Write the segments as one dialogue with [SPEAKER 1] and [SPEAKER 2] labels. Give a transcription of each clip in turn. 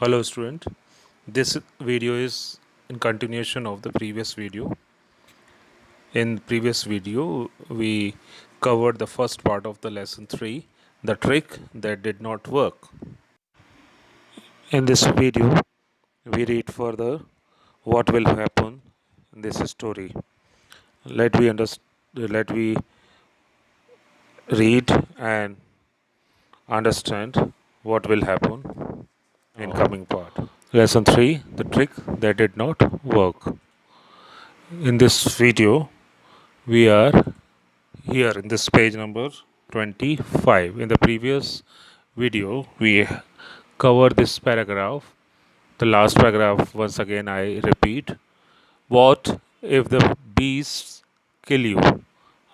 [SPEAKER 1] Hello student, this video is in continuation of the previous video. In previous video we covered the first part of the lesson 3, the trick that did not work. In this video we read further what will happen in this story. Let we read and understand what will happen in coming part. Lesson 3, the trick that did not work. In this video we are here in this page number 25. In the previous video we covered this paragraph, the last paragraph. Once again I repeat, what if the beasts kill you,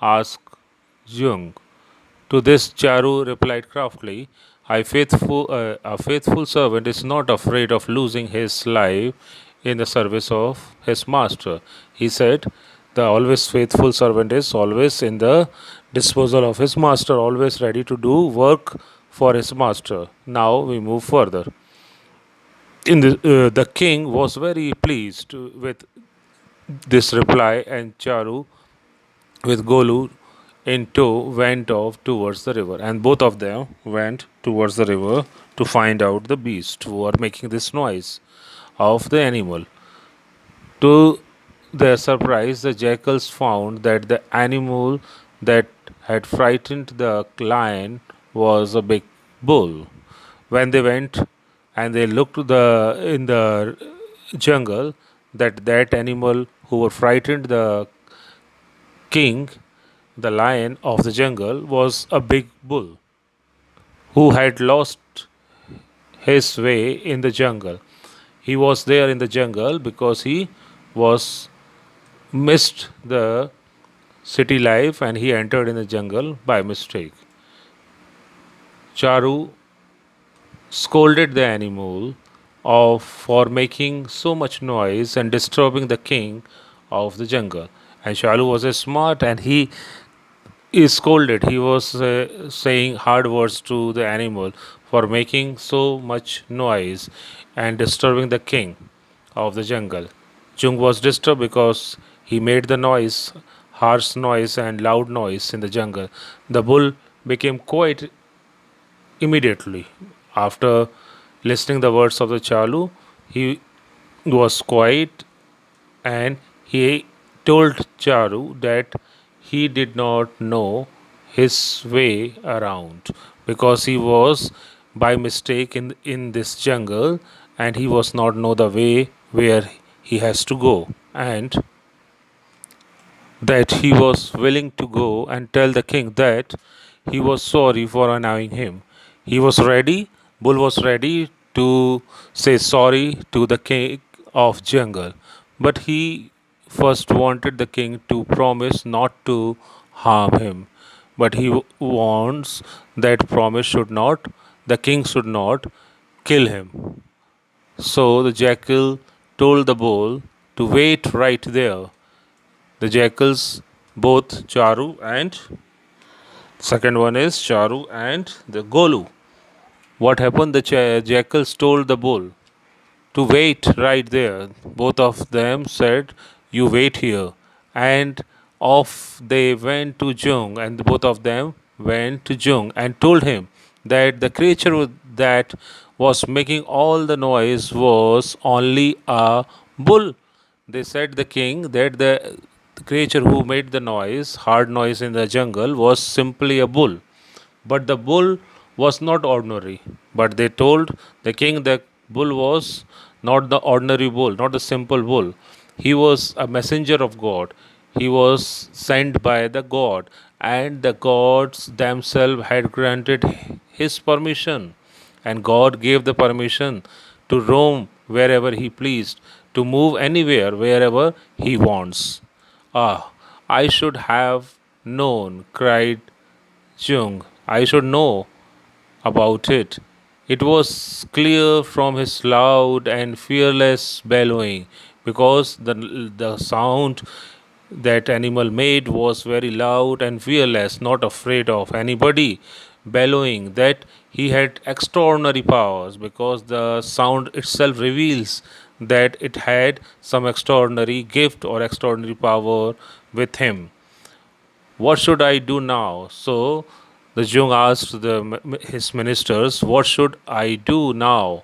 [SPEAKER 1] asked Jung. To this Charu replied craftily, a faithful servant is not afraid of losing his life in the service of his master. He said, the always faithful servant is always in the disposal of his master, always ready to do work for his master. Now we move further. The king was very pleased with this reply, and Charu with Golu in tow went off towards the river, and both of them went towards the river to find out the beast who are making this noise of the animal. To their surprise, the jackals found that the animal that had frightened the lion was a big bull. When they went and they looked in the jungle, that animal who were frightened the king, the lion of the jungle, was a big bull who had lost his way in the jungle. He was there in the jungle because he was missed the city life and he entered in the jungle by mistake. Charu scolded the animal for making so much noise and disturbing the king of the jungle. And Charu was a smart and he is scolded. He was saying hard words to the animal for making so much noise and disturbing the king of the jungle. Jung was disturbed because he made the noise, harsh noise and loud noise in the jungle. The bull became quiet immediately. After listening the words of the Chalu, he was quiet and he told Charu that he did not know his way around because he was by mistake in this jungle and he was not know the way where he has to go, and that he was willing to go and tell the king that he was sorry for annoying him. He was ready, Bull was ready to say sorry to the king of jungle, but he first wanted the king to promise not to harm him. But he wants that promise should not, the king should not kill him. So the jackal told the bull to wait right there. The jackals, both Charu and second one is Charu and the Golu. What happened? The jackals told the bull to wait right there. Both of them said, "You wait here." And off they went to Jung, and both of them went to Jung and told him that the creature that was making all the noise was only a bull. They said the king that the creature who made the noise, hard noise in the jungle, was simply a bull. But the bull was not ordinary. But they told the king that bull was not the ordinary bull, not the simple bull. He was a messenger of God. He was sent by the God, and the gods themselves had granted his permission. And God gave the permission to roam wherever he pleased, to move anywhere, wherever he wants. Ah, I should have known, cried Jung. I should know about it. It was clear from his loud and fearless bellowing, because the sound that animal made was very loud and fearless, not afraid of anybody. bellowing that he had extraordinary powers, because the sound itself reveals that it had some extraordinary gift or extraordinary power with him. What should I do now? So the Jung asked his ministers, what should I do now?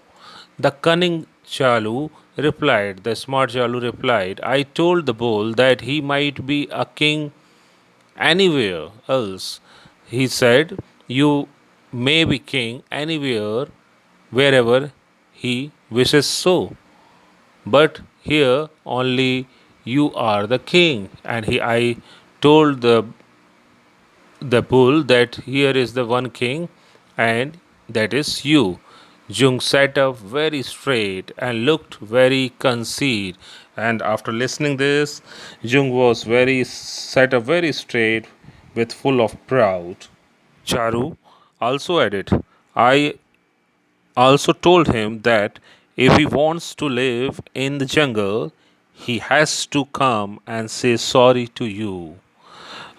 [SPEAKER 1] The cunning Chalu replied, the smart Chalu replied, I told the bull that he might be a king anywhere else. He said, you may be king anywhere, wherever he wishes so. But here only you are the king. And I told the bull that here is the one king, and that is you. Jung sat up very straight and looked very conceited. And after listening this, Jung was very sat up very straight with full of proud. Charu also added, I also told him that if he wants to live in the jungle, he has to come and say sorry to you.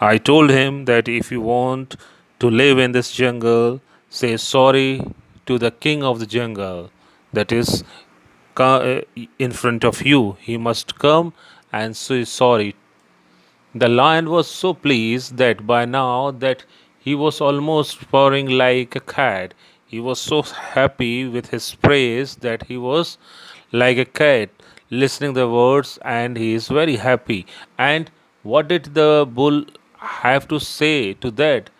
[SPEAKER 1] I told him that if you want to live in this jungle, say sorry to the king of the jungle, that is in front of you. He must come and say sorry. The lion was so pleased that by now that he was almost purring like a cat. He was so happy with his praise that he was like a cat listening the words, and he is very happy. And what did the bull have to say to that?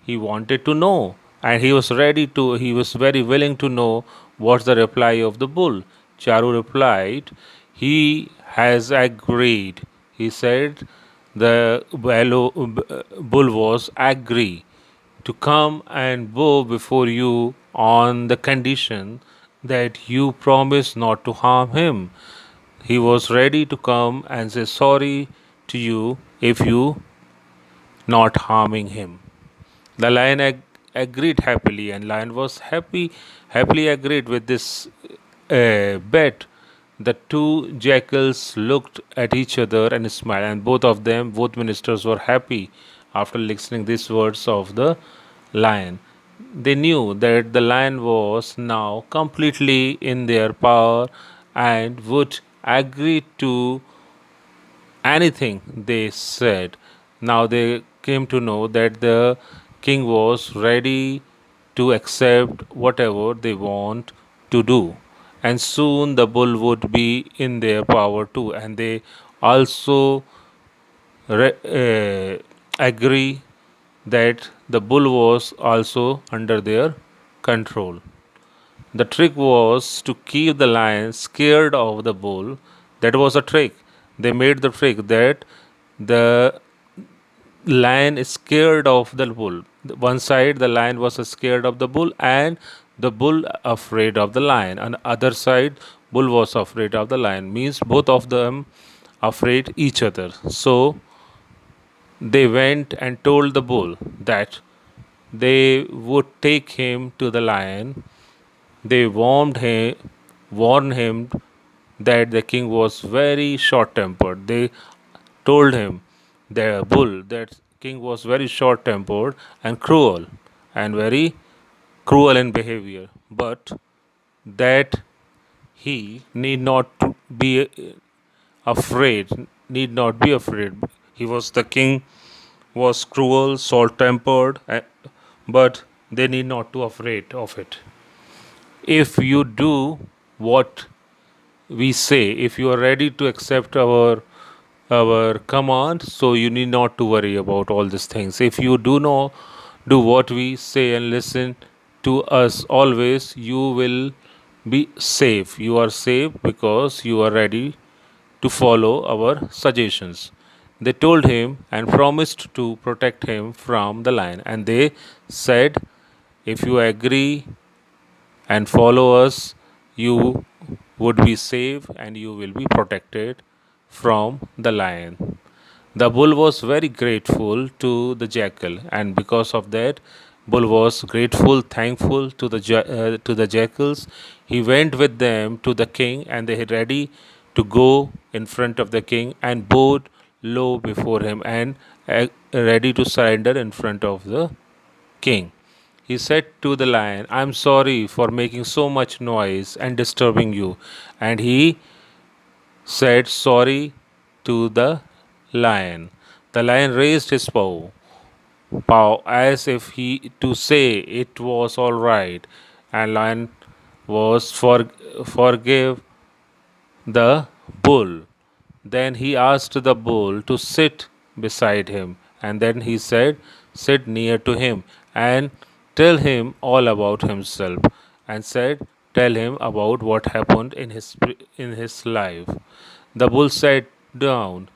[SPEAKER 1] He wanted to know, and he was very willing to know what's the reply of the bull. Charu replied, he has agreed. He said the bull was agree to come and bow before you on the condition that you promise not to harm him. He was ready to come and say sorry to you if you not harming him. The lion agreed happily, and lion was happily agreed with this bet. The two jackals looked at each other and smiled, and both ministers were happy after listening these words of the lion. They knew that the lion was now completely in their power and would agree to anything they said. Now they came to know that the king was ready to accept whatever they want to do. And soon the bull would be in their power too. And they also agree that the bull was also under their control. The trick was to keep the lion scared of the bull. That was a trick. They made the trick that the lion is scared of the bull. One side, the lion was scared of the bull, and the bull afraid of the lion. On the other side, bull was afraid of the lion. Means both of them afraid each other. So they went and told the bull that they would take him to the lion. They warned him that the king was very short tempered. They told him, the bull, that king was very short tempered and cruel, and very cruel in behavior, but that he need not to be afraid, need not be afraid. He was the king, was cruel, short tempered, but they need not to afraid of it. If you do what we say, if you are ready to accept our command, so you need not to worry about all these things. If you do not do what we say and listen to us always, you will be safe. You are safe because you are ready to follow our suggestions. They told him and promised to protect him from the lion. And they said, if you agree and follow us, you would be safe and you will be protected from the lion. The bull was very grateful to the jackal, and because of that, bull was grateful, thankful to the jackals. He went with them to the king, and they were ready to go in front of the king and bowed low before him and ready to surrender in front of the king. He said to the lion, I'm sorry for making so much noise and disturbing you. And he said sorry to the lion. The lion raised his paw as if he to say it was all right, and lion was forgive the bull. Then he asked the bull to sit beside him, and then he said, sit near to him and tell him all about himself, and said, tell him about what happened in his life. The bull sat down,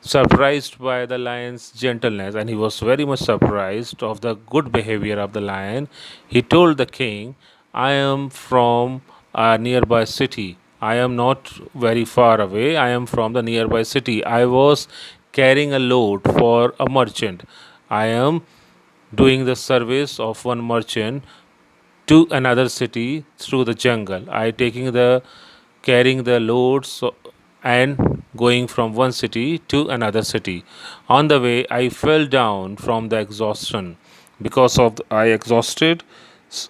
[SPEAKER 1] surprised by the lion's gentleness, and he was very much surprised of the good behavior of the lion. He told the king, I am from a nearby city. I am not very far away. I am from the nearby city. I was carrying a load for a merchant. I am doing the service of one merchant to another city through the jungle. I taking the carrying the loads and going from one city to another city. On the way, I fell down from the exhaustion. Because of I exhausted,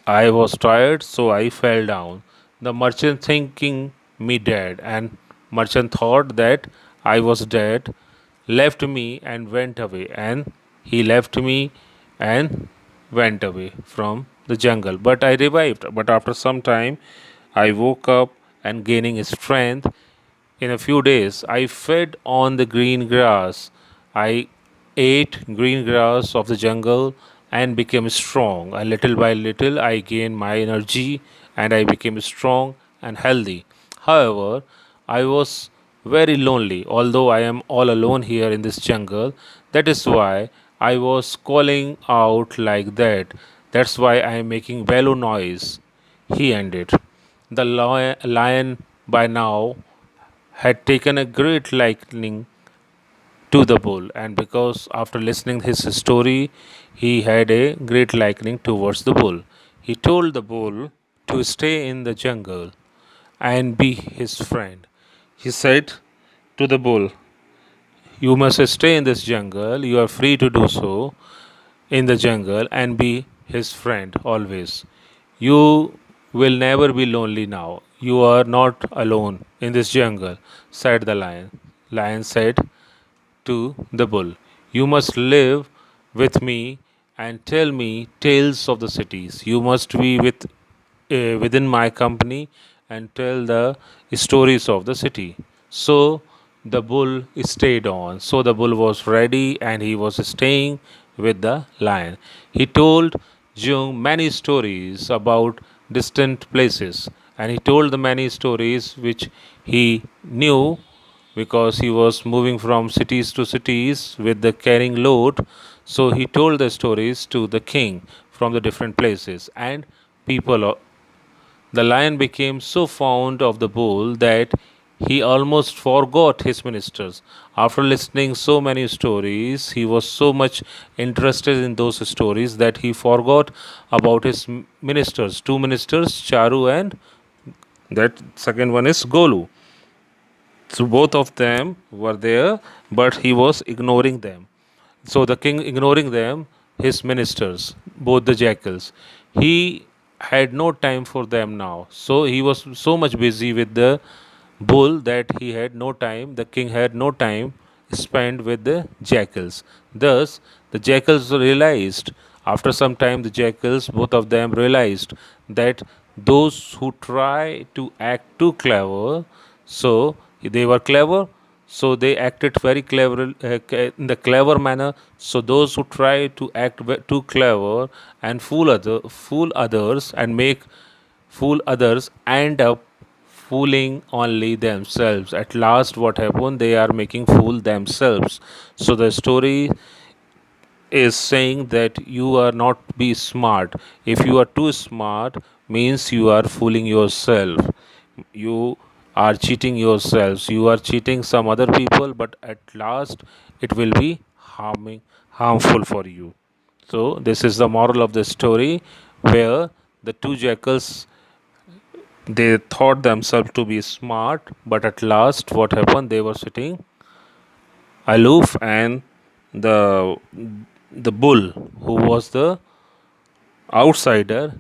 [SPEAKER 1] I was tired, so I fell down. The merchant thinking me dead, and merchant thought that I was dead, left me and went away, and he left me and went away from the jungle. But I revived. But after some time, I woke up and gaining strength. In a few days, I fed on the green grass. I ate green grass of the jungle and became strong. And little by little, I gained my energy and I became strong and healthy. However, I was very lonely, although I am all alone here in this jungle. That is why I was calling out like that. That's why I am making bellow noise. He ended. The lion by now had taken a great liking to the bull, and because after listening his story, he had a great liking towards the bull. He told the bull to stay in the jungle and be his friend. He said to the bull, you must stay in this jungle, you are free to do so in the jungle and be his friend always. You will never be lonely now. You are not alone in this jungle, said the lion. Lion said to the bull, you must live with me and tell me tales of the cities. You must be within my company and tell the stories of the city. So the bull stayed on. So the bull was ready and he was staying with the lion. He told Jung many stories about distant places, and he told the many stories which he knew because he was moving from cities to cities with the carrying load. So he told the stories to the king from the different places, and people the lion became so fond of the bull that he almost forgot his ministers. After listening so many stories, he was so much interested in those stories that he forgot about his ministers. Two ministers, Charu and that second one is Golu. So both of them were there, but he was ignoring them. So the king ignoring them, his ministers, both the jackals, he had no time for them now. So he was so much busy with the bull that he had no time, the king had no time spent with the jackals. Thus, the jackals realized, after some time, the jackals, both of them realized that those who try to act too clever, so they were clever, so they acted very clever in the clever manner. So those who try to act too clever and fool others and make fool others end up fooling only themselves. At last, what happened? They are making fool themselves. So the story is saying that you are not be smart. If you are too smart, means you are fooling yourself. You are cheating yourselves. You are cheating some other people, but at last it will be harmful for you. So this is the moral of the story, where the two jackals, they thought themselves to be smart, but at last what happened? They were sitting aloof, and the bull, who was the outsider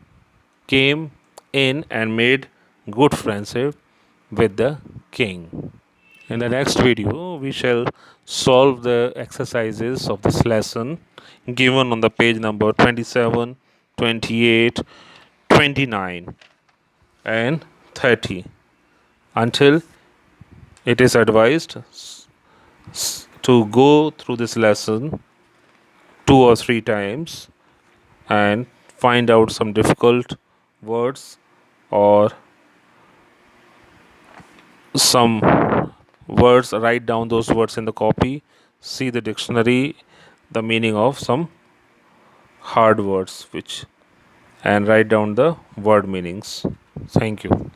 [SPEAKER 1] came in and made good friendship with the king. In the next video, we shall solve the exercises of this lesson given on the page number 27, 28, 29, and 30. Until it is advised to go through this lesson 2 or 3 times and find out some difficult words or some words, write down those words in the copy, see the dictionary, the meaning of some hard words, which and write down the word meanings. Thank you.